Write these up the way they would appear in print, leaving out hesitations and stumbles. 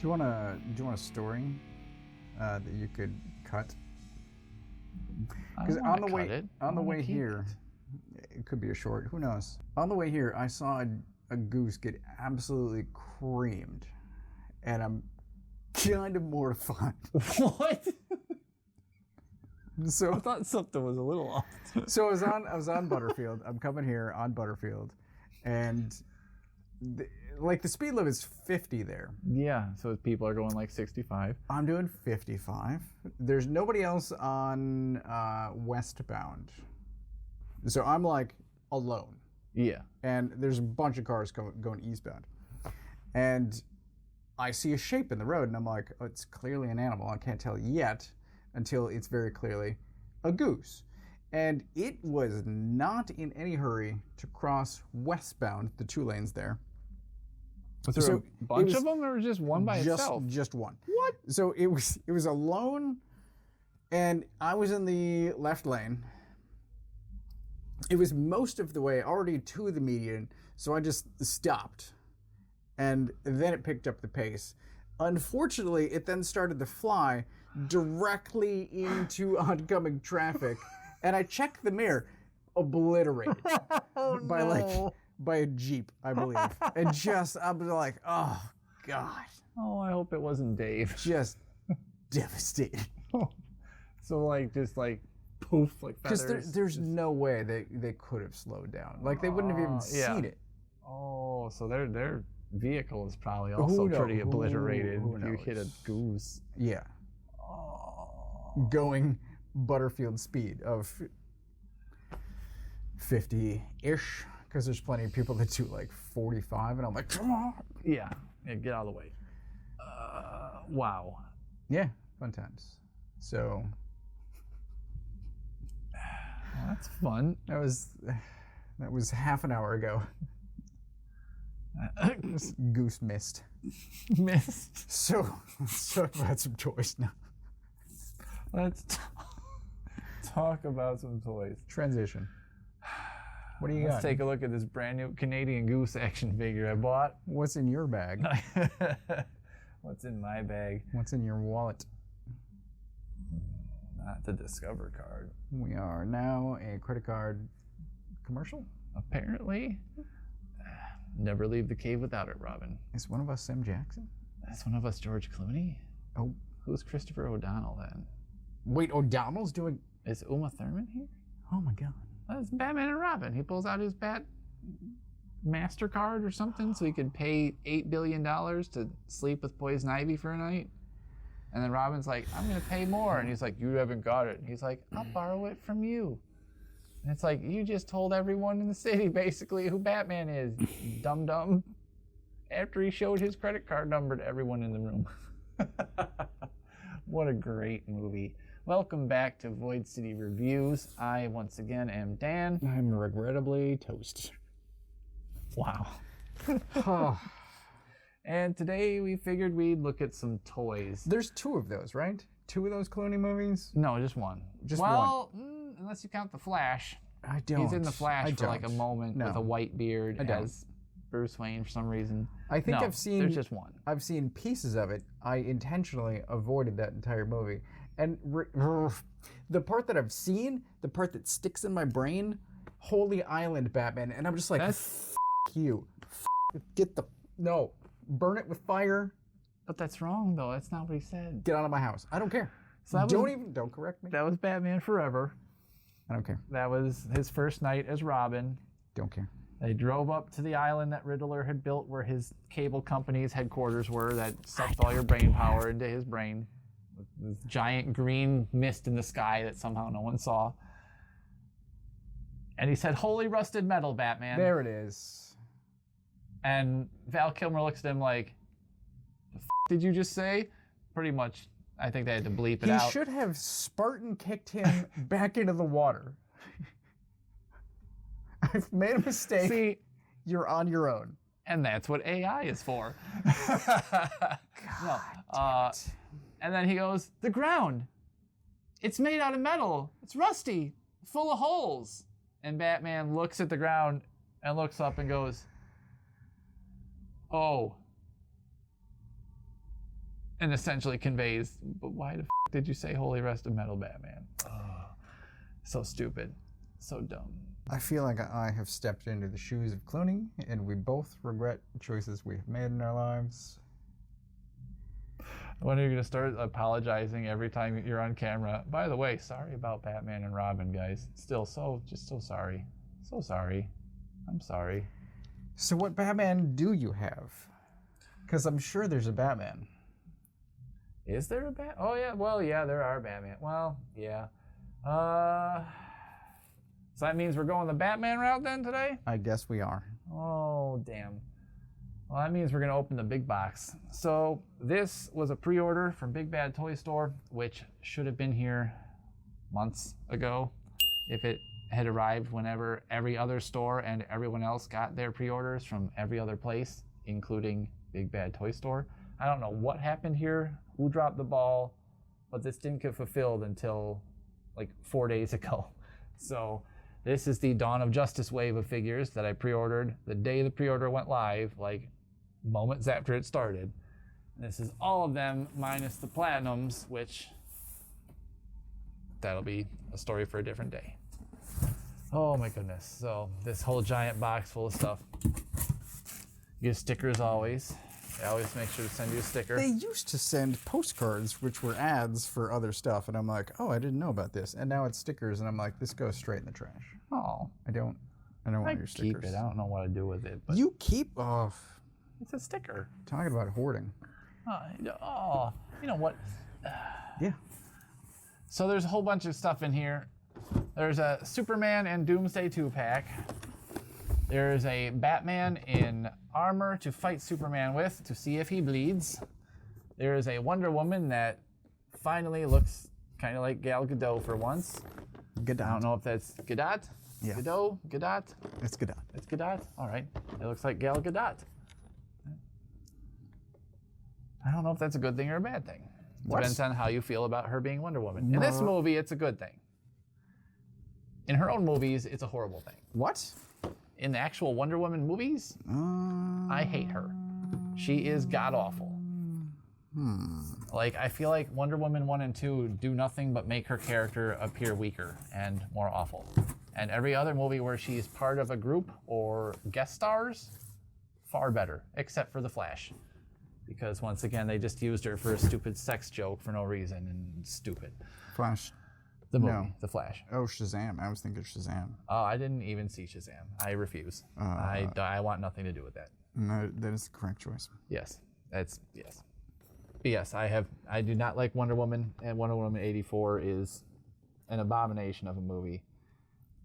Do you want a story that you could cut? Because on the way here, it could be a short. Who knows? On the way here, I saw a goose get absolutely creamed, and I'm kind of mortified. What? So I thought something was a little off. So I was on Butterfield. I'm coming here on Butterfield, and the speed limit is 50 there. Yeah, so people are going like 65. I'm doing 55. There's nobody else on westbound, so I'm like alone. Yeah. And there's a bunch of cars going eastbound, and I see a shape in the road, and I'm like, oh, it's clearly an animal. I can't tell yet until it's very clearly a goose. And it was not in any hurry to cross westbound, the 2 lanes there. Was there a bunch of them, or just one by itself? Just one. What? So it was alone, and I was in the left lane. It was most of the way already to the median, so I just stopped. And then it picked up the pace. Unfortunately, it then started to fly directly into oncoming traffic, and I checked the mirror, obliterated by a Jeep, I believe. And I'm like, oh God. Oh, I hope it wasn't Dave. Just devastated. So just poof, like feathers. Because there's no way they could have slowed down. Like they wouldn't have even seen it. Oh, so their vehicle is probably also pretty obliterated if you hit a goose. Yeah. Oh. Going Butterfield speed of 50-ish, because there's plenty of people that do like 45, and I'm like, come on. Yeah, get out of the way. Wow. Yeah, fun times. So that's fun. That was half an hour ago. Goose missed. So let's talk about some toys now. Let's talk about some toys. Transition. What do you got? Let's take a look at this brand new Canadian Goose action figure I bought. What's in your bag? What's in my bag? What's in your wallet? Not the Discover card. We are now a credit card commercial? Apparently. Never leave the cave without it, Robin. Is one of us Sam Jackson? That's one of us George Clooney. Oh. Who's Christopher O'Donnell then? Wait, O'Donnell's doing... Is Uma Thurman here? Oh my God. That's Batman and Robin. He pulls out his Bat MasterCard or something so he could pay $8 billion to sleep with Poison Ivy for a night. And then Robin's like, I'm going to pay more. And he's like, you haven't got it. And he's like, I'll borrow it from you. And it's like, you just told everyone in the city basically who Batman is, dum-dum. After he showed his credit card number to everyone in the room. What a great movie. Welcome back to Void City Reviews. I, once again, am Dan. I'm regrettably toast. Wow. And today we figured we'd look at some toys. There's 2 of those, right? 2 of those Clooney movies? No, just one. Just one? Well, unless you count The Flash. I don't. He's in The Flash for like a moment with a white beard as Bruce Wayne for some reason. I think I've seen... There's just one. I've seen pieces of it. I intentionally avoided that entire movie. And the part that I've seen, the part that sticks in my brain, Holy Island Batman, and I'm just like, F you. Get the... No. Burn it with fire. But that's wrong, though. That's not what he said. Get out of my house. I don't care. So Don't correct me. That was Batman Forever. I don't care. That was his first night as Robin. Don't care. They drove up to the island that Riddler had built where his cable company's headquarters were that sucked all your brain power into his brain. With this giant green mist in the sky that somehow no one saw. And he said, holy rusted metal, Batman. There it is. And Val Kilmer looks at him like, the f*** did you just say? Pretty much, I think they had to bleep it out. He should have Spartan kicked him back into the water. I've made a mistake. See, you're on your own. And that's what AI is for. God, and then he goes, the ground. It's made out of metal. It's rusty, full of holes. And Batman looks at the ground and looks up and goes, oh. and essentially conveys, but why the did you say Holy Rest of Metal Batman? Oh, so stupid. So dumb. I feel like I have stepped into the shoes of Clooney, and we both regret choices we have made in our lives. When are you going to start apologizing every time you're on camera? By the way, sorry about Batman and Robin, guys. Still just so sorry. So sorry. I'm sorry. So what Batman do you have? Because I'm sure there's a Batman. Is there a Batman? Oh, yeah. Well, yeah, there are Batman. Well, yeah. So that means we're going the Batman route then today? I guess we are. Oh, damn. Well, that means we're going to open the big box. So this was a pre-order from Big Bad Toy Store, which should have been here months ago if it had arrived whenever every other store and everyone else got their pre-orders from every other place, including Big Bad Toy Store. I don't know what happened here, who dropped the ball, but this didn't get fulfilled until like 4 days ago. So this is the Dawn of Justice wave of figures that I pre-ordered the day the pre-order went live, like moments after it started. And this is all of them minus the Platinums, which that'll be a story for a different day. Oh my goodness. So this whole giant box full of stuff. You get stickers always. They always make sure to send you a sticker. They used to send postcards, which were ads for other stuff, and I'm like, oh, I didn't know about this. And now it's stickers, and I'm like, this goes straight in the trash. Oh. I don't want your stickers. Keep it. I don't know what to do with it. But you keep off. It's a sticker. Talking about hoarding. Oh, you know what? Yeah. So there's a whole bunch of stuff in here. There's a Superman and Doomsday 2-pack. There's a Batman in armor to fight Superman with to see if he bleeds. There is a Wonder Woman that finally looks kind of like Gal Gadot for once. Gadot. I don't know if that's Gadot. Yeah. Gadot? Gadot? It's Gadot. It's Gadot? All right. It looks like Gal Gadot. I don't know if that's a good thing or a bad thing. Depends on how you feel about her being Wonder Woman. In this movie, it's a good thing. In her own movies, it's a horrible thing. What? In the actual Wonder Woman movies, I hate her. She is god-awful. Like, I feel like Wonder Woman 1 and 2 do nothing but make her character appear weaker and more awful. And every other movie where she's part of a group or guest stars, far better, except for The Flash. Because once again, they just used her for a stupid sex joke for no reason, and stupid. Flash. The movie, No. The Flash. Oh, Shazam. I was thinking Shazam. Oh, I didn't even see Shazam. I refuse. I want nothing to do with that. No, that is the correct choice. Yes, yes. But yes, I do not like Wonder Woman, and Wonder Woman 84 is an abomination of a movie.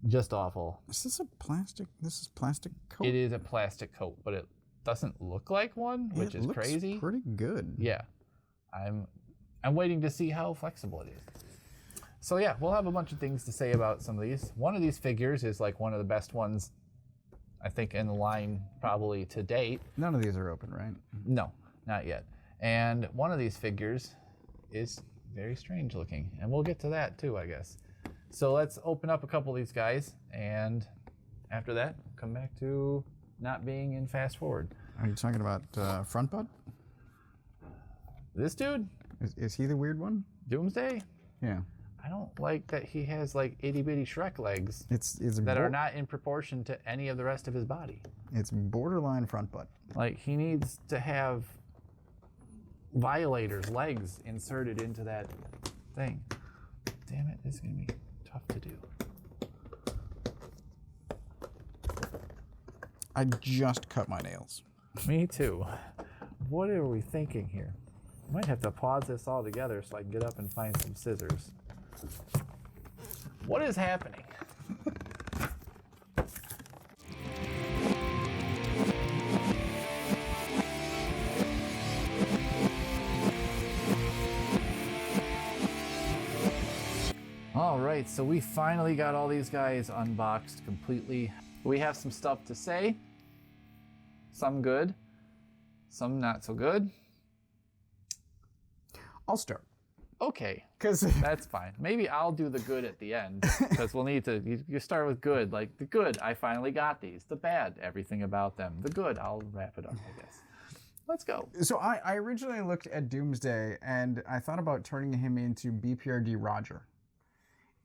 Just awful. Is this a plastic? This is plastic coat? It is a plastic coat, but it doesn't look like one, which is crazy. It looks pretty good. Yeah. I'm waiting to see how flexible it is. So yeah, we'll have a bunch of things to say about some of these. One of these figures is like one of the best ones, I think, in the line probably to date. None of these are open, right? No, not yet. And one of these figures is very strange looking, and we'll get to that too, I guess. So let's open up a couple of these guys, and after that, come back to not being in fast forward. Are you talking about Front Butt? This dude? Is he the weird one? Doomsday? Yeah. I don't like that he has like itty bitty Shrek legs It's that are not in proportion to any of the rest of his body. It's borderline Front Butt. Like, he needs to have Violator's legs inserted into that thing. Damn it, this is going to be tough to do. I just cut my nails. Me too. What are we thinking here? I might have to pause this all together so I can get up and find some scissors. What is happening? All right, so we finally got all these guys unboxed completely. We have some stuff to say. Some good, some not so good. I'll start. Okay, Because that's fine. Maybe I'll do the good at the end, because we'll need to, you start with good. Like, the good, I finally got these. The bad, everything about them. The good, I'll wrap it up, I guess. Let's go. So I originally looked at Doomsday, and I thought about turning him into BPRD Roger.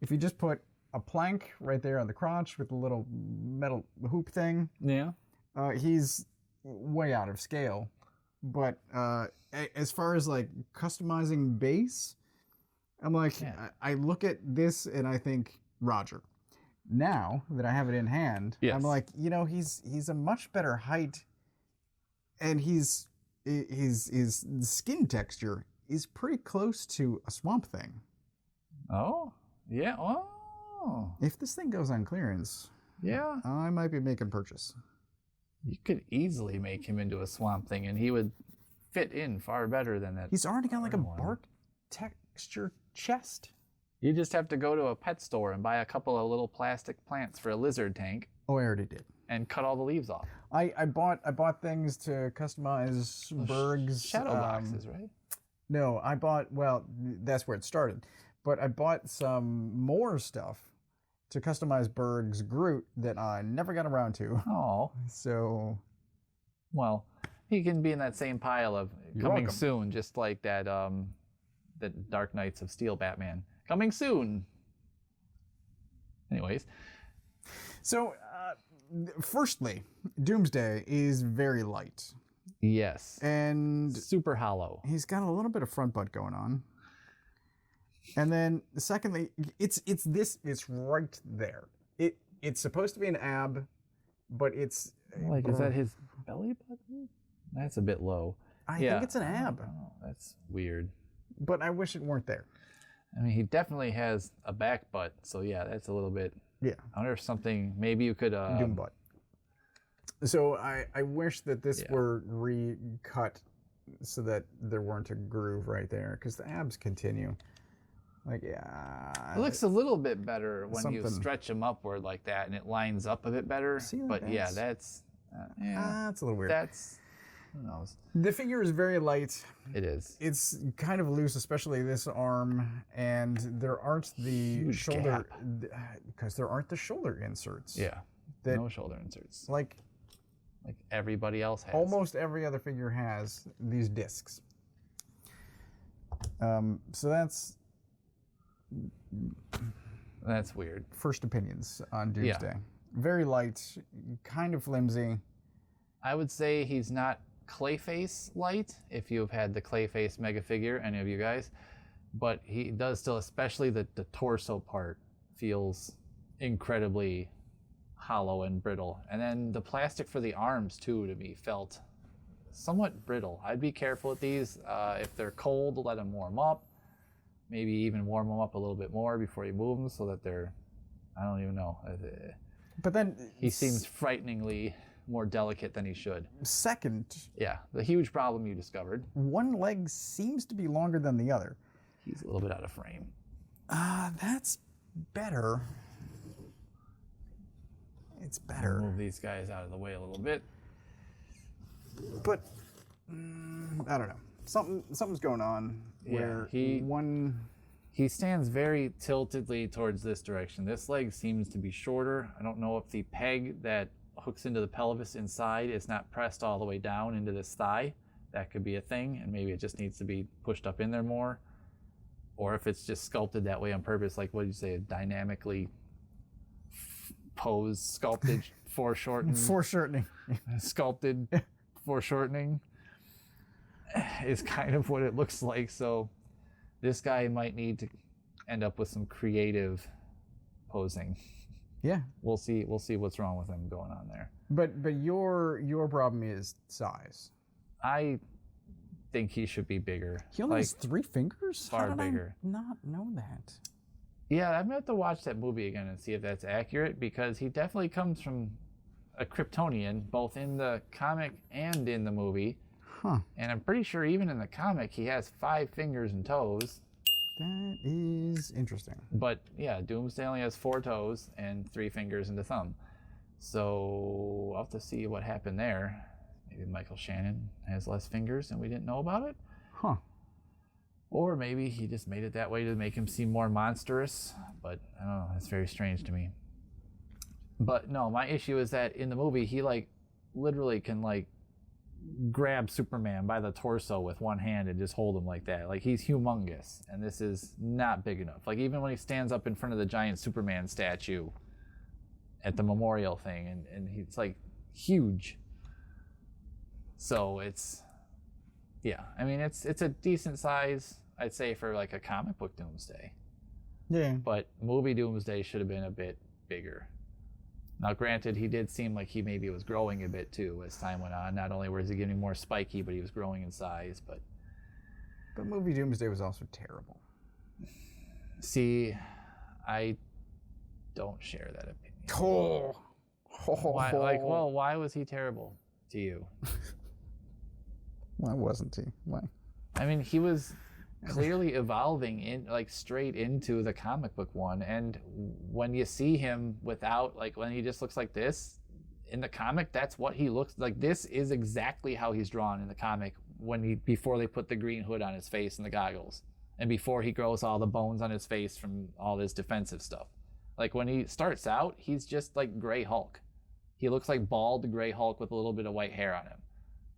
If you just put a plank right there on the crotch with a little metal hoop thing, Yeah. he's way out of scale. But as far as like customizing base, I'm like, I look at this and I think Roger. Now that I have it in hand, I'm like, he's a much better height, and his skin texture is pretty close to a Swamp Thing. Oh, yeah. Oh. If this thing goes on clearance, I might be making purchase. You could easily make him into a Swamp Thing, and he would fit in far better than that. He's already got like a bark texture chest. You just have to go to a pet store and buy a couple of little plastic plants for a lizard tank. Oh, I already did. And cut all the leaves off. I bought things to customize Berg's shadow boxes, right? No, that's where it started. But I bought some more stuff to customize Berg's Groot that I never got around to. Oh. So, well, he can be in that same pile of coming welcome. Soon, just like that Dark Knights of Steel Batman. Coming soon. Anyways. So, firstly, Doomsday is very light. Yes. And super hollow. He's got a little bit of front butt going on. And then, secondly, it's right there. It's supposed to be an ab, but it's like, is that his belly button? That's a bit low. I think it's an ab. Oh, that's weird. But I wish it weren't there. I mean, he definitely has a back butt, so yeah, that's a little bit. Yeah. I wonder if something, maybe you could. Doom butt. So I wish that this were recut so that there weren't a groove right there, because the abs continue. Like, it looks a little bit better when you stretch them upward like that, and it lines up a bit better. See, but that's that's a little weird. Who knows? The figure is very light. It is. It's kind of loose, especially this arm, and there aren't the huge shoulder, because there aren't the shoulder inserts. Yeah, no shoulder inserts. Like everybody else has. Almost every other figure has these discs. So that's weird. First opinions on Doomsday. Yeah. Very light, kind of flimsy. I would say he's not Clayface light, if you've had the Clayface mega figure, any of you guys, but he does still, especially the torso part feels incredibly hollow and brittle. And then the plastic for the arms too, to me, felt somewhat brittle. I'd be careful with these. If they're cold, let them warm up. Maybe even warm them up a little bit more before you move them, so that they're, I don't even know. But then he seems frighteningly more delicate than he should. Second. Yeah, the huge problem you discovered. One leg seems to be longer than the other. He's a little bit out of frame. That's better. It's better. I'll move these guys out of the way a little bit. But I don't know. Something's going on where he stands very tiltedly towards this direction. This leg seems to be shorter. I don't know if the peg that hooks into the pelvis inside is not pressed all the way down into this thigh. That could be a thing, and maybe it just needs to be pushed up in there more. Or if it's just sculpted that way on purpose, like what did you say, a dynamically posed, sculpted foreshortening. Foreshortening. Sculpted foreshortening is kind of what it looks like. So this guy might need to end up with some creative posing. Yeah. We'll see what's wrong with him going on there. But your problem is size. I think he should be bigger. He only has 3 fingers? Far How did bigger. I not know that? Yeah, I'm going to have to watch that movie again and see if that's accurate, because he definitely comes from a Kryptonian, both in the comic and in the movie. Huh. And I'm pretty sure even in the comic he has 5 fingers and toes. That is interesting. But yeah, Doomsday only has 4 toes and 3 fingers and a thumb. So I'll have to see what happened there. Maybe Michael Shannon has less fingers and we didn't know about it. Huh. Or maybe he just made it that way to make him seem more monstrous. But I don't know, that's very strange to me. But no, my issue is that in the movie he literally can grab Superman by the torso with one hand and just hold him like that. Like, he's humongous, and this is not big enough. Like, even when he stands up in front of the giant Superman statue at the memorial thing, and he's like huge. So it's, yeah, I mean, it's a decent size, I'd say, for like a comic book Doomsday. Yeah. But movie Doomsday should have been a bit bigger. Now, granted, he did seem like he maybe was growing a bit too as time went on. Not only was he getting more spiky, but he was growing in size. But movie Doomsday was also terrible. See, I don't share that opinion. Oh. Why, like, well, why was he terrible to you? Why wasn't he? Why? I mean, he was clearly evolving in, like, straight into the comic book one, and when you see him without, like, when he just looks like this in the comic, that's what he looks like. This is exactly how he's drawn in the comic before they put the green hood on his face and the goggles, and before he grows all the bones on his face from all his defensive stuff. Like, when he starts out, he's just like Gray Hulk. He looks like bald Gray Hulk with a little bit of white hair on him.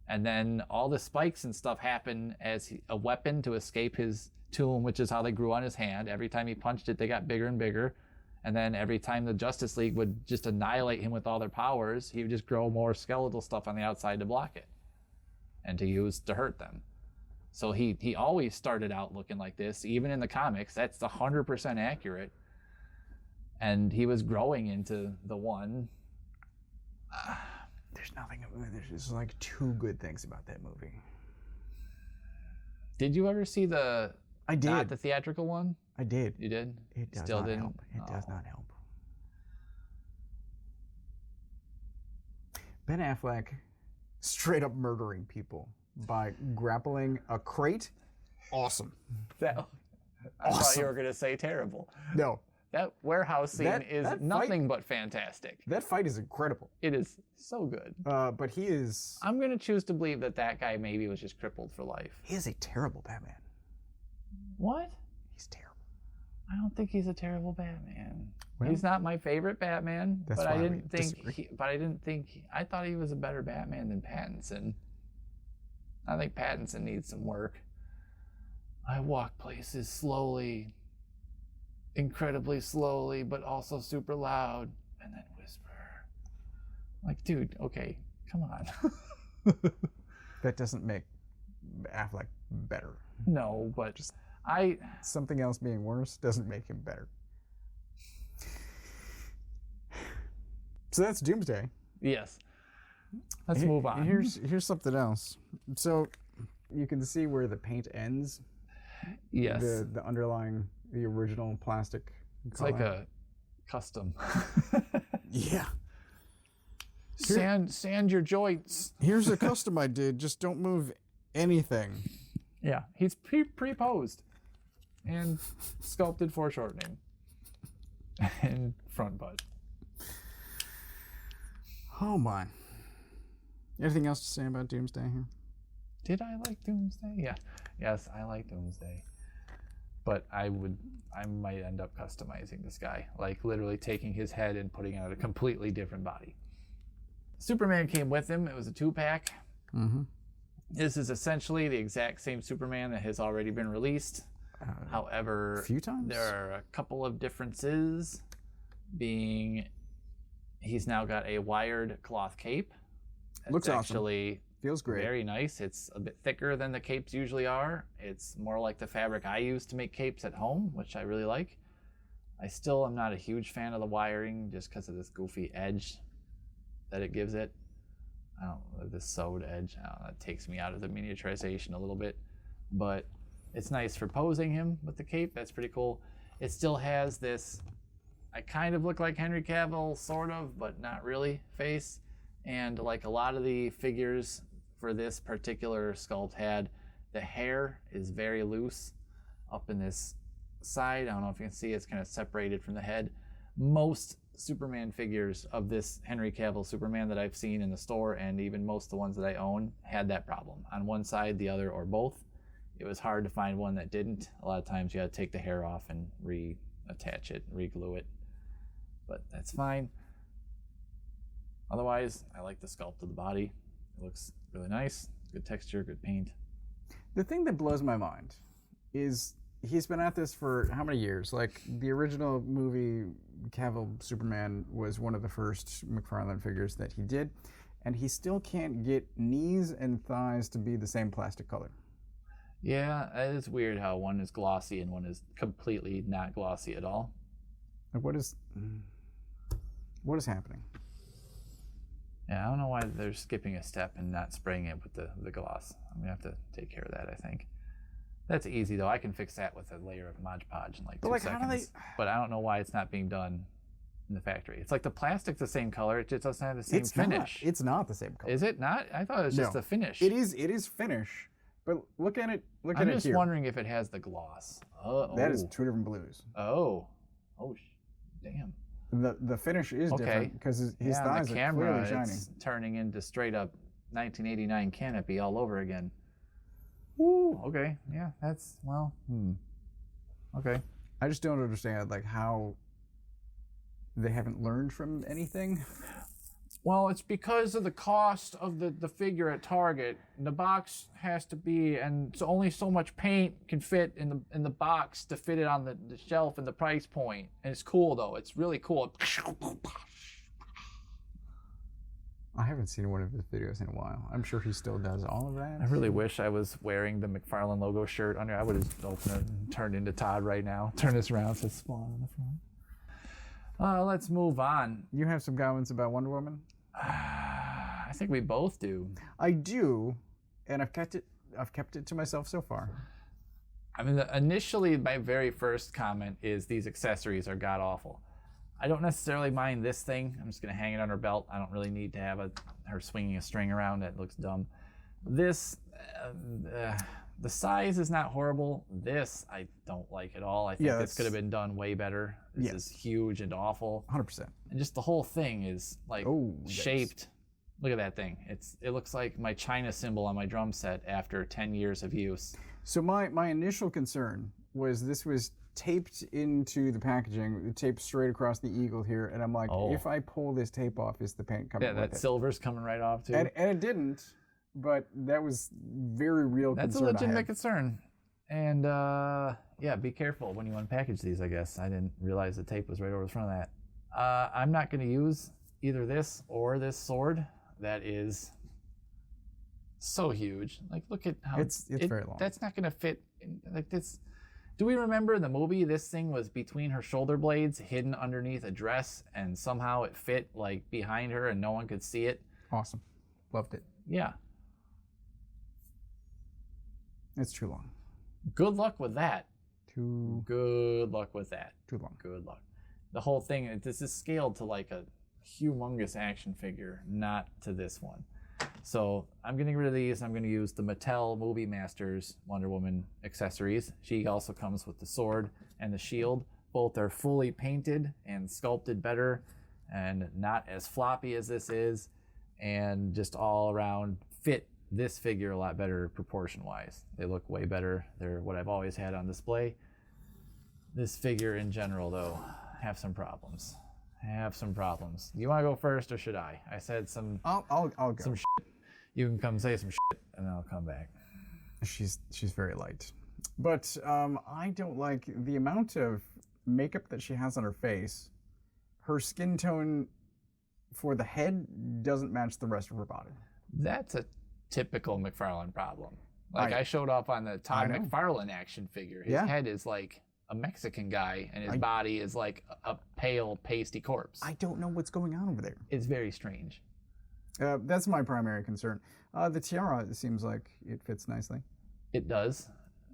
And then all the spikes and stuff happen as a weapon to escape his tomb, which is how they grew on his hand. Every time he punched it, they got bigger and bigger. And then every time the Justice League would just annihilate him with all their powers, he would just grow more skeletal stuff on the outside to block it and to use to hurt them. So he always started out looking like this, even in the comics. That's 100% accurate. And he was growing into the one. There's just like two good things about that movie. Did you ever see the theatrical one? I did. You did? It does Still not didn't? help. It does not help. Ben Affleck straight up murdering people by grappling a crate. Awesome. I thought you were going to say terrible. No. That warehouse scene is nothing but fantastic. That fight is incredible. It is so good. But he is... I'm going to choose to believe that guy maybe was just crippled for life. He is a terrible Batman. What? He's terrible. I don't think he's a terrible Batman. Well, he's not my favorite Batman, that's but why I we didn't disagree. I thought he was a better Batman than Pattinson. I think Pattinson needs some work. I walk places slowly, incredibly slowly, but also super loud, and then whisper. Like, dude, okay, come on. That doesn't make Affleck better. No, but Just something else being worse doesn't make him better. So that's Doomsday. Yes. Let's move on. Here's something else. So you can see where the paint ends. Yes. The underlying, the original plastic It's color. like a custom. Yeah. Sand your joints. Here's a custom I did. Just don't move anything. Yeah, he's pre-posed and sculpted foreshortening and front butt. Oh my. Anything else to say about Doomsday here? Did I like Doomsday? Yeah. Yes, I like Doomsday. But I might end up customizing this guy, like literally taking his head and putting out a completely different body. Superman came with him. It was a 2-pack. Mm-hmm. This is essentially the exact same Superman that has already been released. However, a few times? There are a couple of differences, being he's now got a wired cloth cape. That's Looks awesome. actually Feels great. very nice. It's a bit thicker than the capes usually are. It's more like the fabric I use to make capes at home, which I really like. I still am not a huge fan of the wiring just because of this goofy edge that it gives it. I don't know, this sewed edge, that takes me out of the miniaturization a little bit. But it's nice for posing him with the cape. That's pretty cool. It still has this, I kind of look like Henry Cavill, sort of, but not really, face. And like a lot of the figures for this particular sculpt had, the hair is very loose up in this side. I don't know if you can see, it's kind of separated from the head. Most Superman figures of this Henry Cavill Superman that I've seen in the store, and even most of the ones that I own, had that problem. On one side, the other, or both. It was hard to find one that didn't. A lot of times you had to take the hair off and reattach it, re-glue it. But that's fine. Otherwise, I like the sculpt of the body. It looks really nice. Good texture, good paint. The thing that blows my mind is he's been at this for how many years? Like, the original movie, Cavill Superman, was one of the first McFarlane figures that he did, and he still can't get knees and thighs to be the same plastic color. Yeah, it is weird how one is glossy and one is completely not glossy at all. Like, what is happening? Yeah, I don't know why they're skipping a step and not spraying it with the gloss. I'm gonna have to take care of that, I think. That's easy though. I can fix that with a layer of Mod Podge in like 2 seconds. How do they... But I don't know why it's not being done in the factory. It's like the plastic's the same color, it just doesn't have the same finish. It's not the same color. Is it not? I thought it was just the finish. It is finish, but look at it. I'm just wondering if it has the gloss. That is 2 different blues. Damn. The finish is different because his thighs are clearly shiny. It's turning into straight up 1989 Canopy all over again. Woo. Okay. Yeah. That's Okay. I just don't understand like how they haven't learned from anything. Well, it's because of the cost of the figure at Target. The box has to be, and so only so much paint can fit in the box to fit it on the shelf and the price point. And it's cool though. It's really cool. I haven't seen one of his videos in a while. I'm sure he still does all of that. I really wish I was wearing the McFarlane logo shirt under. I would have opened it and turned into Todd right now. Turn this around, so it's Spawn on the front. Let's move on. You have some comments about Wonder Woman? I think we both do. I do, and I've kept it to myself so far. I mean, initially, my very first comment is these accessories are god awful. I don't necessarily mind this thing. I'm just gonna hang it on her belt. I don't really need to have her swinging a string around. That looks dumb. This, the size is not horrible. This I don't like at all. I think this could have been done way better. This is huge and awful. 100%. And just the whole thing is like shaped. Look at that thing. It looks like my China symbol on my drum set after 10 years of use. So my initial concern was this was taped into the packaging, taped straight across the eagle here, and I'm like, if I pull this tape off, is the paint coming off? Yeah, that silver's coming right off too. And it didn't, but that was very real concern. That's a legitimate concern. And yeah, be careful when you unpackage these, I guess. I didn't realize the tape was right over the front of that. I'm not going to use either this or this sword. That is so huge. Like, look at how it's very long. That's not going to fit in, like this. Do we remember in the movie this thing was between her shoulder blades, hidden underneath a dress, and somehow it fit like behind her and no one could see it? Awesome. Loved it. Yeah. It's too long. Good luck with that. Good luck with that. Too long. Good luck. The whole thing, this is scaled to like a humongous action figure, not to this one. So I'm getting rid of these. I'm going to use the Mattel Movie Masters Wonder Woman accessories. She also comes with the sword and the shield. Both are fully painted and sculpted better and not as floppy as this is, and just all around fit this figure a lot better proportion-wise. They look way better. They're what I've always had on display. This figure in general, though, have some problems. Do you want to go first or should I? I said some. I'll go. Some shit. You can come say some shit and then I'll come back. She's very light, but I don't like the amount of makeup that she has on her face. Her skin tone for the head doesn't match the rest of her body. That's a typical McFarlane problem. Like I showed off on the Todd McFarlane action figure. His head is like a Mexican guy, and his body is like a pale, pasty corpse. I don't know what's going on over there. It's very strange. That's my primary concern. The tiara, it seems like it fits nicely. It does.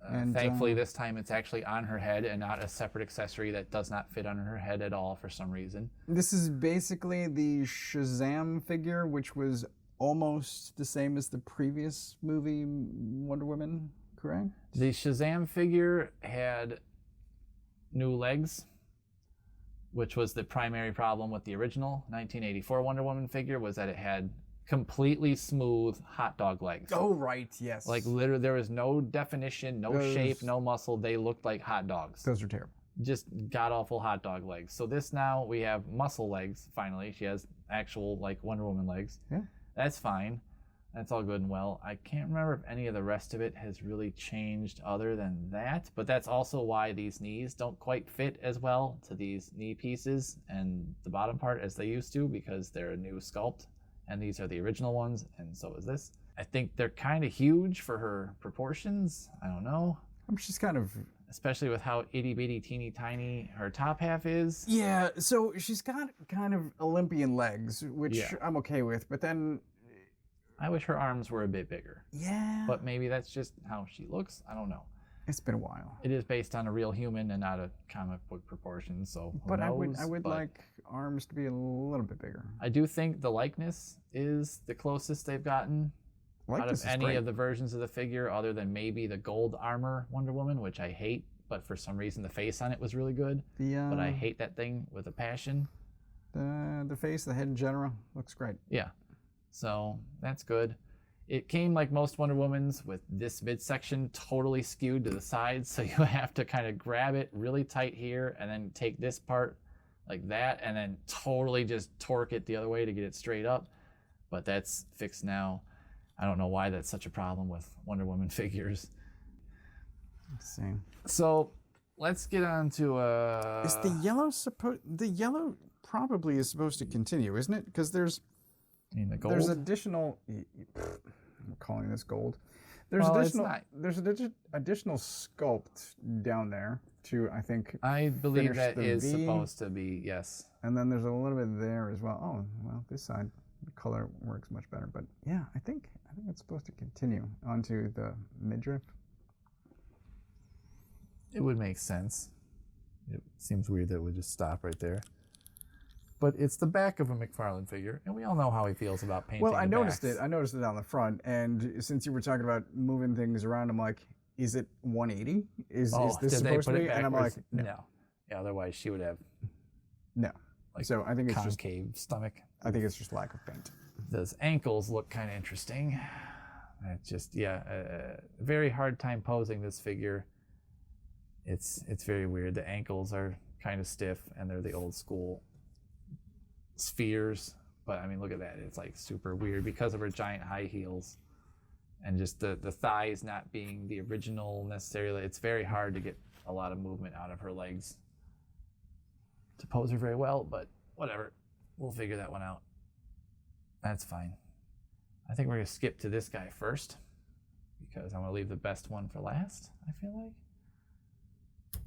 And thankfully, this time it's actually on her head and not a separate accessory that does not fit on her head at all for some reason. This is basically the Shazam figure, which was almost the same as the previous movie, Wonder Woman, correct? The Shazam figure had new legs, which was the primary problem with the original 1984 Wonder Woman figure, was that it had completely smooth hot dog legs. Oh, right, yes. Like literally there was no definition, no shape, no muscle. They looked like hot dogs. Those are terrible. Just god-awful hot dog legs. So this now, we have muscle legs, finally. She has actual like Wonder Woman legs. Yeah. That's fine. That's all good and well. I can't remember if any of the rest of it has really changed other than that, but that's also why these knees don't quite fit as well to these knee pieces and the bottom part as they used to, because they're a new sculpt, and these are the original ones, and so is this. I think they're kind of huge for her proportions. I don't know. She's kind of... Especially with how itty bitty teeny tiny her top half is. Yeah, so she's got kind of Olympian legs, which I'm okay with, but then... I wish her arms were a bit bigger. Yeah. But maybe that's just how she looks. I don't know. It's been a while. It is based on a real human and not a comic book proportion, so who but knows? I would like arms to be a little bit bigger. I do think the likeness is the closest they've gotten out of any of the versions of the figure, other than maybe the gold armor Wonder Woman, which I hate, but for some reason the face on it was really good. But I hate that thing with a passion. The face, the head in general, looks great. Yeah. So that's good. It came like most Wonder Womans with this midsection totally skewed to the sides, so you have to kind of grab it really tight here and then take this part like that and then totally just torque it the other way to get it straight up. But that's fixed now. I don't know why that's such a problem with Wonder Woman figures. Let's see. So let's get on to Is the yellow the yellow probably is supposed to continue, isn't it? Because there's the gold? There's additional. I'm calling this gold. There's additional sculpt down there to, I think. I believe that is supposed to be, yes. And then there's a little bit there as well. Oh, well, this side the color works much better. But yeah, I think it's supposed to continue onto the midriff. It would make sense. It seems weird that it would just stop right there. But it's the back of a McFarlane figure, and we all know how he feels about painting. Well, I noticed it on the front, and since you were talking about moving things around, I'm like, is it 180? Is this supposed to be? And I'm like, no. Yeah, otherwise she would have no. So I think it's just concave stomach. I think it's just lack of paint. Those ankles look kind of interesting. It's just very hard time posing this figure. It's very weird. The ankles are kind of stiff, and they're the old school spheres, but I mean, look at that. It's like super weird because of her giant high heels and just the thighs not being the original necessarily. It's very hard to get a lot of movement out of her legs to pose her very well, but whatever. We'll figure that one out. That's fine. I think we're going to skip to this guy first because I'm going to leave the best one for last, I feel like.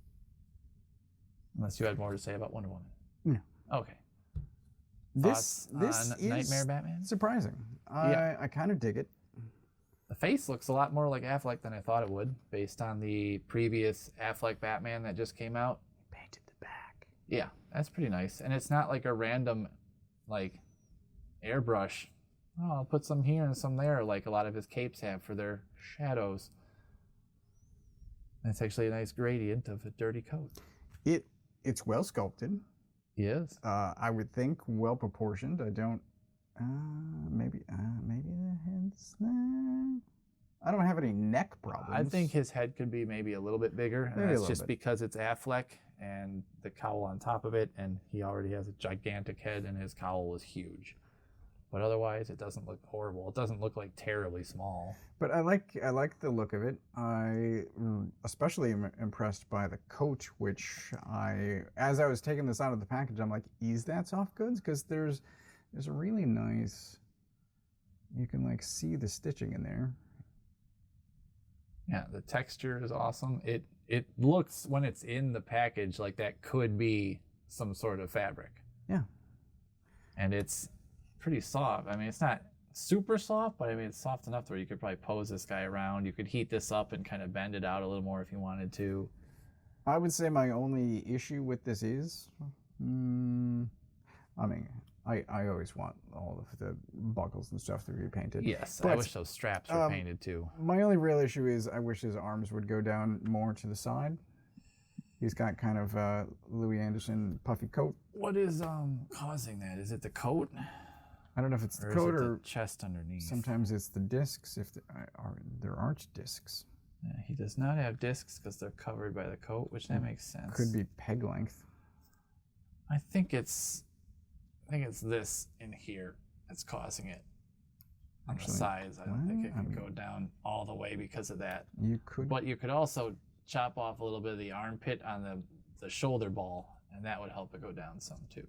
Unless you had more to say about Wonder Woman. No. Okay. This is Knightmare Batman? Surprising. I kind of dig it. The face looks a lot more like Affleck than I thought it would, based on the previous Affleck Batman that just came out. Painted the back. Yeah, that's pretty nice. And it's not like a random, like, airbrush. Oh, I'll put some here and some there, like a lot of his capes have for their shadows. That's actually a nice gradient of a dirty coat. It's well sculpted. Yes. I would think well proportioned. I don't. Maybe the head's there. I don't have any neck problems. I think his head could be maybe a little bit bigger, and Maybe that's just because it's Affleck and the cowl on top of it, and he already has a gigantic head, and his cowl is huge. But otherwise, it doesn't look horrible. It doesn't look like terribly small. But I like the look of it. I especially am impressed by the coat, which as I was taking this out of the package, I'm like, is that soft goods? Because there's a really nice. You can like see the stitching in there. Yeah, the texture is awesome. It looks when it's in the package like that could be some sort of fabric. Yeah. And it's pretty soft. I mean, it's not super soft, but I mean, it's soft enough where you could probably pose this guy around. You could heat this up and kind of bend it out a little more if you wanted to. I would say my only issue with this is, I mean, I always want all of the buckles and stuff to be painted. Yes, but I wish those straps were painted too. My only real issue is I wish his arms would go down more to the side. He's got kind of a Louis Anderson puffy coat. What is causing that? Is it the coat? I don't know if it's the Or coat is it or the chest underneath. sometimes it's the discs. If there aren't discs, Yeah, he does not have discs because they're covered by the coat, which that makes sense. could be peg length. I think it's this in here that's causing it. on the sides. I don't think it can go down all the way because of that. You could. But you could also chop off a little bit of the armpit on the shoulder ball, and that would help it go down some too.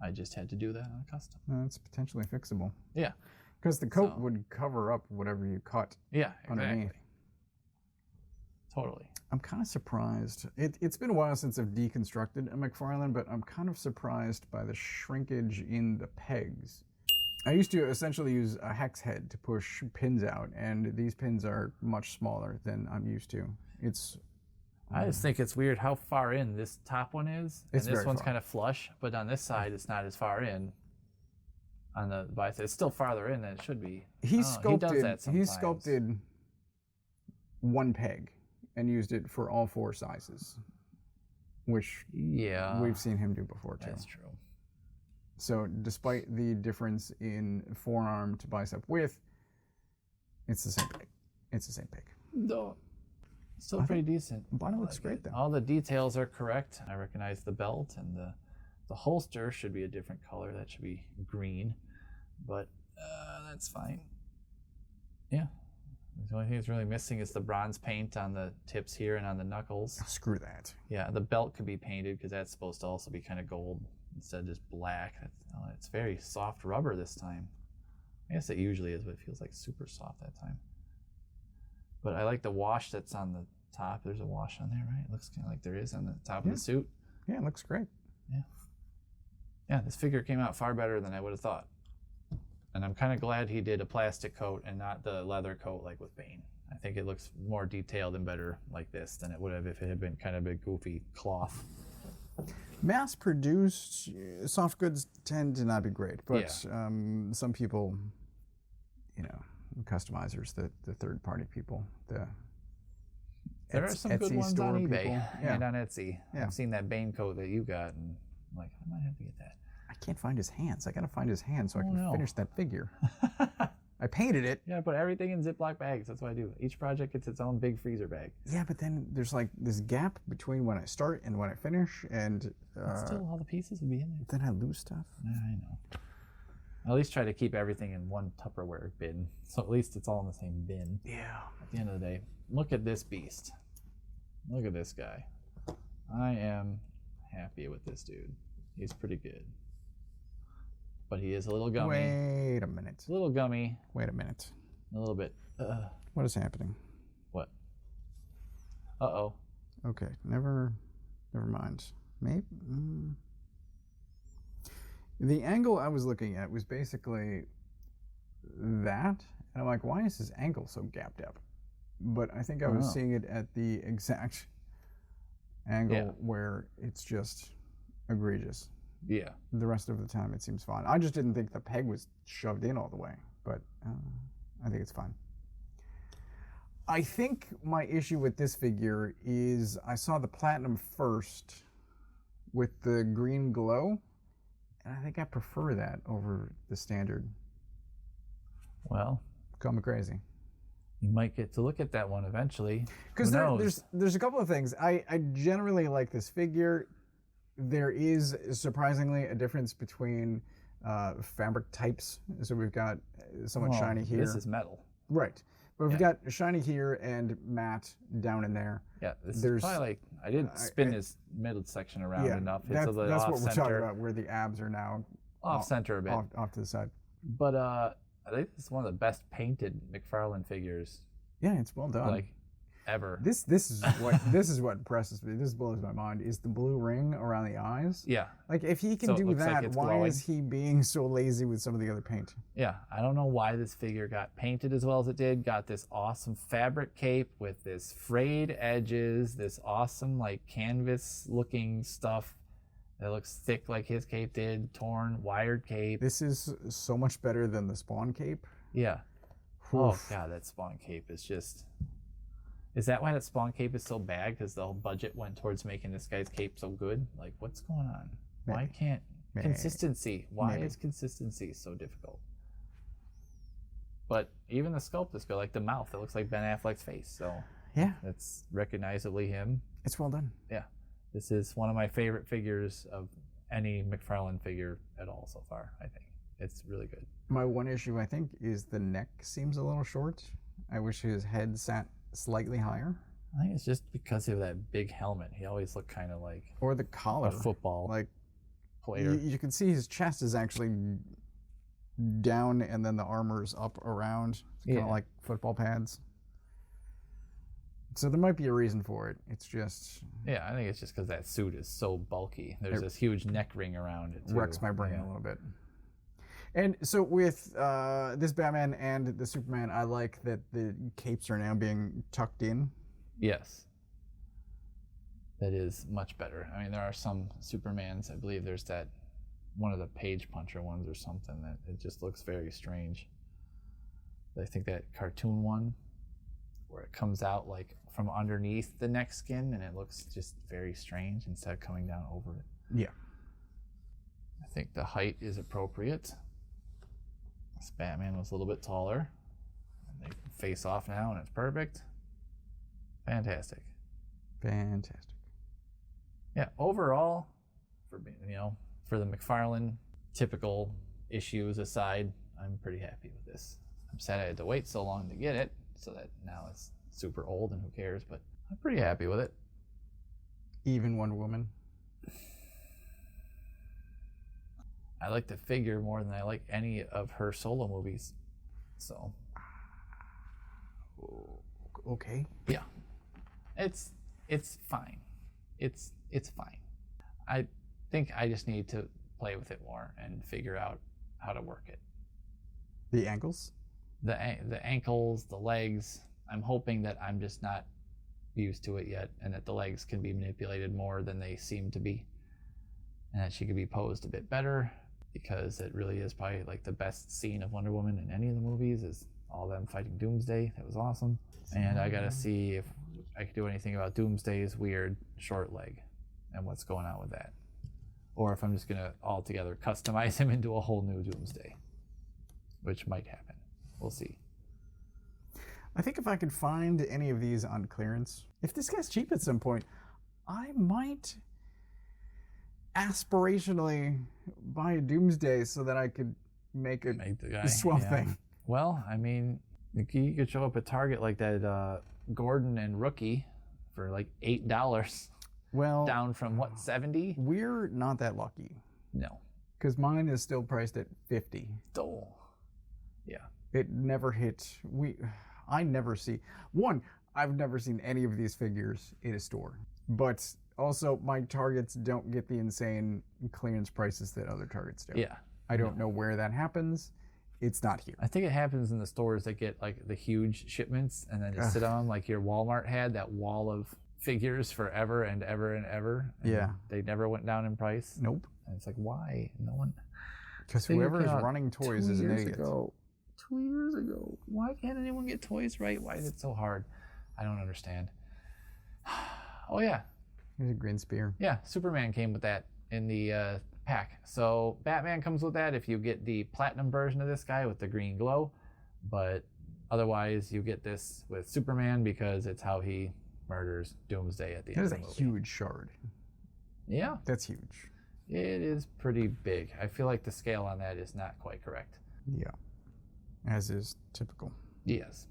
I just had to do that on a custom. It's potentially fixable. Yeah. Because the coat would cover up whatever you cut underneath. Totally. I'm kind of surprised. It's been a while since I've deconstructed a McFarlane, but I'm kind of surprised by the shrinkage in the pegs. I used to essentially use a hex head to push pins out, and these pins are much smaller than I'm used to. I just think it's weird how far in this top one is, and this one's kind of flush, but on this side it's not as far in. On the bicep, it's still farther in than it should be. He does that sometimes. He sculpted one peg and used it for all 4 sizes, which we've seen him do before too. That's true. So despite the difference in forearm to bicep width, it's the same peg. It's the same peg. No. Still pretty decent. Bottom looks great though. All the details are correct. I recognize the belt, and the holster should be a different color. That should be green, but that's fine. Yeah. The only thing that's really missing is the bronze paint on the tips here and on the knuckles. Oh, screw that. Yeah, the belt could be painted because that's supposed to also be kind of gold instead of just black. It's very soft rubber this time. I guess it usually is, but it feels like super soft that time. But I like the wash that's on the top. There's a wash on there, right? It looks kind of like there is on the top of the suit. Yeah, it looks great. Yeah. Yeah, this figure came out far better than I would have thought. And I'm kind of glad he did a plastic coat and not the leather coat like with Bane. I think it looks more detailed and better like this than it would have if it had been kind of a goofy cloth. Mass-produced soft goods tend to not be great, but some people, customizers, the third-party people, there are some good ones on eBay and on Etsy. Yeah. I've seen that Bane coat that you got, and I'm like, I might have to get that. I can't find his hands. I gotta find his hands so I can finish that figure. I painted it. Yeah, I put everything in Ziploc bags. That's what I do. Each project gets its own big freezer bag. Yeah, but then there's like this gap between when I start and when I finish, and still all the pieces would be in there. Then I lose stuff. Yeah, I know. I at least try to keep everything in one Tupperware bin, so at least it's all in the same bin. Yeah. At the end of the day, look at this beast. Look at this guy. I am happy with this dude. He's pretty good. But he is a little gummy. Wait a minute. A little gummy. Wait a minute. A little bit. What is happening? What? Uh-oh. Okay, never mind. Maybe. The angle I was looking at was basically that, and I'm like, why is his ankle so gapped up? But I think I was seeing it at the exact angle where it's just egregious. Yeah. The rest of the time it seems fine. I just didn't think the peg was shoved in all the way, but I think it's fine. I think my issue with this figure is I saw the platinum first with the green glow, and I think I prefer that over the standard. Well, call me crazy. You might get to look at that one eventually. Because there's a couple of things. I generally like this figure. There is surprisingly a difference between fabric types. So we've got somewhat shiny here. This is metal. Right. But we've got shiny here and matte down in there. Yeah, this is probably like, I didn't spin this middle section around enough. That's what we're talking about, where the abs are now off center a bit. Off to the side. But I think this is one of the best painted McFarlane figures. Yeah, it's well done. Like, ever. This is what impresses me. This blows my mind. Is the blue ring around the eyes? Yeah. Like if he can do that, why is he being so lazy with some of the other paint? Yeah, I don't know why this figure got painted as well as it did. Got this awesome fabric cape with this frayed edges, this awesome like canvas looking stuff that looks thick like his cape did, torn, wired cape. This is so much better than the Spawn cape. Yeah. Oof. Oh god, that Spawn cape is just... Is that why that Spawn cape is so bad? Because the whole budget went towards making this guy's cape so good? Like, what's going on? Maybe. Why can't... Maybe. Consistency. Why Maybe. is consistency so difficult? But even the sculpt is good. Like the mouth, it looks like Ben Affleck's face. So yeah, it's recognizably him. It's well done. Yeah. This is one of my favorite figures of any McFarlane figure at all so far, I think. It's really good. My one issue, I think, is the neck seems a little short. I wish his head sat slightly higher. I think it's just because of that big helmet. He always looked kind of like Or the collar. a football Like, player. you can see his chest is actually down and then the armor's up around. It's kind of like football pads. So there might be a reason for it. It's just... Yeah, I think it's just because that suit is so bulky. There's this huge neck ring around it, too. Wrecks my brain a little bit. And so with this Batman and the Superman, I like that the capes are now being tucked in. Yes. That is much better. I mean, there are some Supermans, I believe there's that one of the page puncher ones or something that it just looks very strange. I think that cartoon one where it comes out like from underneath the neck skin and it looks just very strange instead of coming down over it. Yeah. I think the height is appropriate. This Batman was a little bit taller. And they face off now and it's perfect. Fantastic. Fantastic. Yeah, overall, for the McFarlane typical issues aside, I'm pretty happy with this. I'm sad I had to wait so long to get it, so that now it's super old and who cares, but I'm pretty happy with it. Even Wonder Woman. I like the figure more than I like any of her solo movies. So. Okay. Yeah. It's fine. It's fine. I think I just need to play with it more and figure out how to work it. The ankles? The ankles, the legs. I'm hoping that I'm just not used to it yet and that the legs can be manipulated more than they seem to be. And that she could be posed a bit better, because it really is probably like the best scene of Wonder Woman in any of the movies is all them fighting Doomsday. That was awesome. And I gotta see if I could do anything about Doomsday's weird short leg and what's going on with that. Or if I'm just gonna altogether customize him into a whole new Doomsday, which might happen. We'll see. I think if I could find any of these on clearance, if this guy's cheap at some point, I might aspirationally buy a Doomsday so that I could make the guy swell thing. Well, I mean, you could show up at Target like that Gordon and Rookie for like $8. Well, down from what, 70? We're not that lucky. No. Because mine is still priced at 50. Oh. Yeah. It never hit. I've never seen any of these figures in a store. But also, my Targets don't get the insane clearance prices that other Targets do. Yeah. I don't know where that happens. It's not here. I think it happens in the stores that get like the huge shipments and then just sit on like your Walmart had that wall of figures forever and ever and ever. And yeah. They never went down in price. Nope. And it's like, why? No one. Because whoever is running toys is an idiot. 2 years ago. Why can't anyone get toys right? Why is it so hard? I don't understand. Oh, yeah. Here's a green spear. Yeah, Superman came with that in the pack. So Batman comes with that if you get the platinum version of this guy with the green glow. But otherwise, you get this with Superman because it's how he murders Doomsday at the end of the movie. That is a huge shard. Yeah. That's huge. It is pretty big. I feel like the scale on that is not quite correct. Yeah. As is typical. Yes.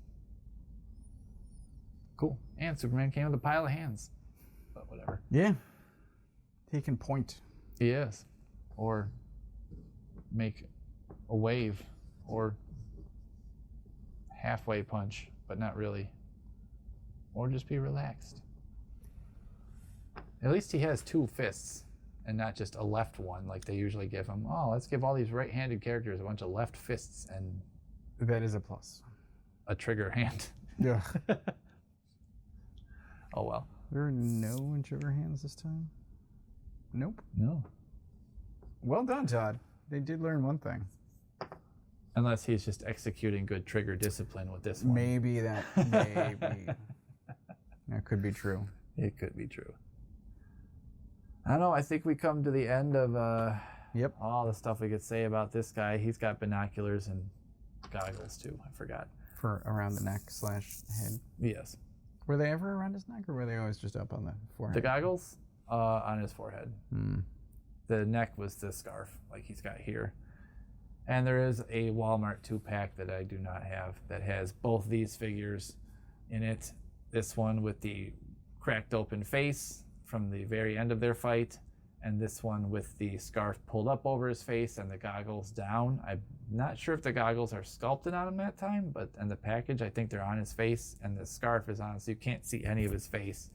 Cool. And Superman came with a pile of hands. But whatever. Yeah. He can point. Yes. Or make a wave. Or halfway punch, but not really. Or just be relaxed. At least he has two fists and not just a left one like they usually give him. Oh, let's give all these right-handed characters a bunch of left fists and... That is a plus. A trigger hand. Yeah. Oh, well. There are no trigger hands this time? Nope. No. Well done, Todd. They did learn one thing. Unless he's just executing good trigger discipline with this one. Maybe. That could be true. It could be true. I don't know. I think we come to the end of all the stuff we could say about this guy. He's got binoculars and goggles too. I forgot. For around the neck/head. Yes. Were they ever around his neck, or were they always just up on the forehead? The goggles on his forehead. Hmm. The neck was the scarf, like he's got here. And there is a Walmart 2-pack that I do not have that has both these figures in it. This one with the cracked open face from the very end of their fight, and this one with the scarf pulled up over his face and the goggles down. I'm not sure if the goggles are sculpted on him that time, but in the package, I think they're on his face, and the scarf is on, so you can't see any of his face.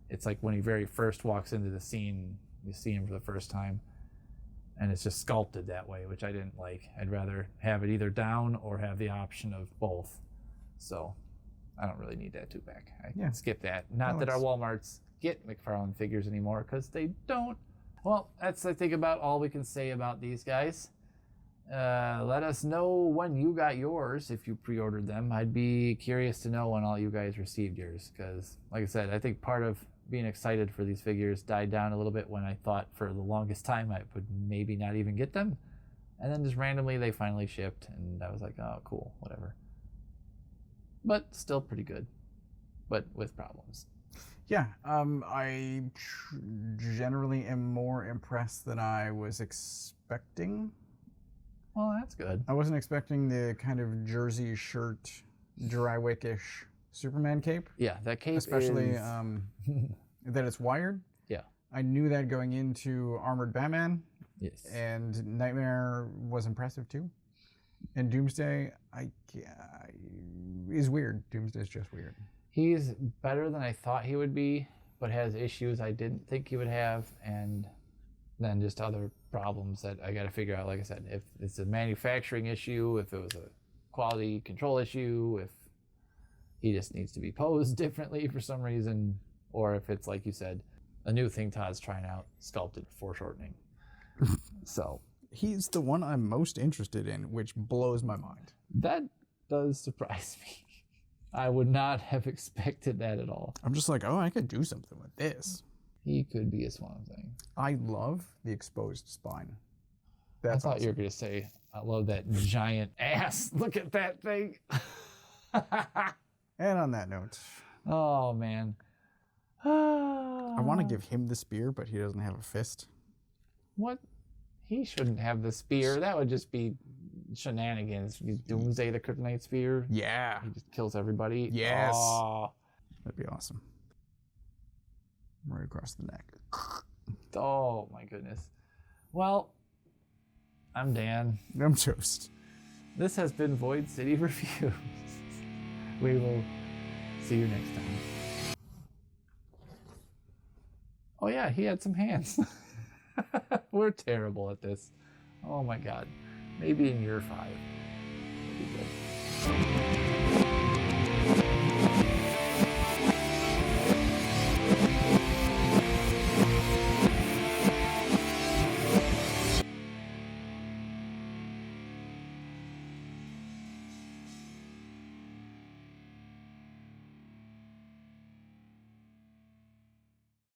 It's like when he very first walks into the scene, you see him for the first time, and it's just sculpted that way, which I didn't like. I'd rather have it either down or have the option of both. So I don't really need that 2-pack. I can skip that. Not that our Walmarts get McFarlane figures anymore, because they don't. Well, that's, I think, about all we can say about these guys. Let us know when you got yours, if you pre-ordered them. I'd be curious to know when all you guys received yours, because, like I said, I think part of being excited for these figures died down a little bit when I thought for the longest time I would maybe not even get them. And then just randomly they finally shipped, and I was like, oh, cool, whatever. But still pretty good, but with problems. Yeah, I generally am more impressed than I was expecting. Well, that's good. I wasn't expecting the kind of jersey shirt, Drywick-ish Superman cape. Yeah, that cape especially is... that it's wired. Yeah. I knew that going into Armored Batman. Yes. And Knightmare was impressive too. And Doomsday, is weird. Doomsday's just weird. He's better than I thought he would be, but has issues I didn't think he would have, and then just other problems that I got to figure out. Like I said, if it's a manufacturing issue, if it was a quality control issue, if he just needs to be posed differently for some reason, or if it's, like you said, a new thing Todd's trying out, sculpted foreshortening. So he's the one I'm most interested in, which blows my mind. That does surprise me. I would not have expected that at all. I'm just like, oh, I could do something with this. He could be a Swamp Thing. I love the exposed spine. I thought you were going to say, I love that giant ass. Look at that thing. And on that note. Oh, man. I want to give him the spear, but he doesn't have a fist. What? He shouldn't have the spear. That would just be shenanigans. Doomsday the Kryptonite spear. Yeah. He just kills everybody. Yes. Oh. That'd be awesome. Right across the neck. Oh, my goodness. Well, I'm Dan. I'm Toast. This has been Void City Reviews. We will see you next time. Oh, yeah, he had some hands. We're terrible at this. Oh, my God. Maybe in year 5. It'll be good.